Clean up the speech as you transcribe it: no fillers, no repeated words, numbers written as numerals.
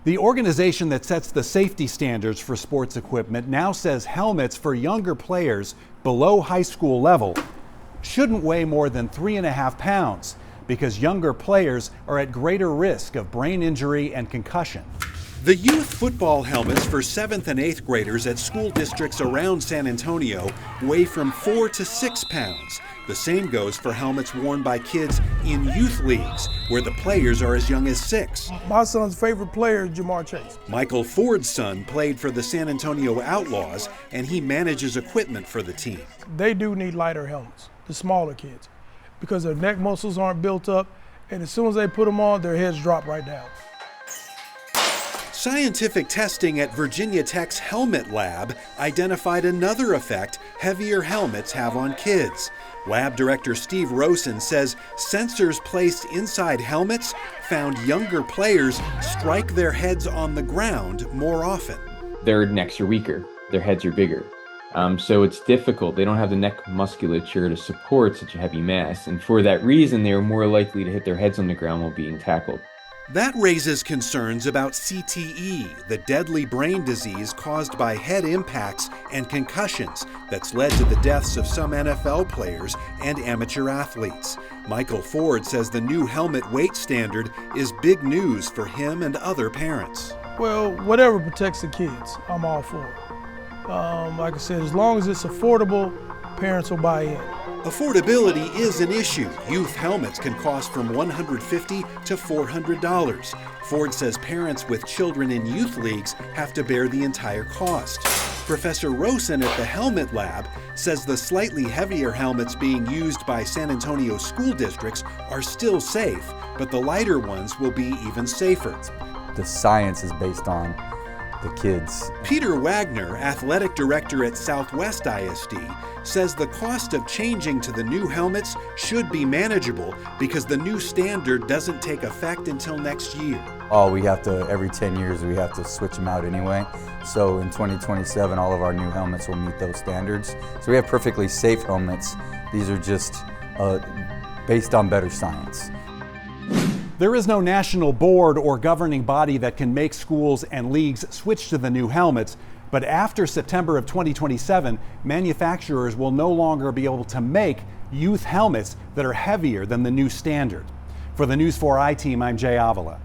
The organization that sets the safety standards for sports equipment now says helmets for younger players below high school level shouldn't weigh more than 3.5 pounds because younger players are at greater risk of brain injury and concussion. The youth football helmets for 7th and 8th graders at school districts around San Antonio weigh from 4 to 6 pounds. The same goes for helmets worn by kids in youth leagues, where the players are as young as 6. My son's favorite player is Ja'Marr Chase. Michael Ford's son played for the San Antonio Outlaws, and he manages equipment for the team. They do need lighter helmets, the smaller kids, because their neck muscles aren't built up, and as soon as they put them on, their heads drop right down. Scientific testing at Virginia Tech's Helmet Lab identified another effect heavier helmets have on kids. Lab director Steve Rosen says sensors placed inside helmets found younger players strike their heads on the ground more often. Their necks are weaker, their heads are bigger. So it's difficult. They don't have the neck musculature to support such a heavy mass. And for that reason, they are more likely to hit their heads on the ground while being tackled. That raises concerns about CTE, the deadly brain disease caused by head impacts and concussions that's led to the deaths of some NFL players and amateur athletes. Michael Ford says the new helmet weight standard is big news for him and other parents. Well, whatever protects the kids, I'm all for it. Like I said, as long as it's affordable, parents will buy in. Affordability is an issue. Youth helmets can cost from $150 to $400. Ford says parents with children in youth leagues have to bear the entire cost. Professor Rosen at the Helmet Lab says the slightly heavier helmets being used by San Antonio school districts are still safe, but the lighter ones will be even safer. The science is based on the kids. Peter Wagner, athletic director at Southwest ISD, says the cost of changing to the new helmets should be manageable because the new standard doesn't take effect until next year. We have to, every 10 years, we have to switch them out anyway. So in 2027, all of our new helmets will meet those standards. So we have perfectly safe helmets. These are just based on better science. There is no national board or governing body that can make schools and leagues switch to the new helmets. But after September of 2027, manufacturers will no longer be able to make youth helmets that are heavier than the new standard. For the News 4i team, I'm Jay Avila.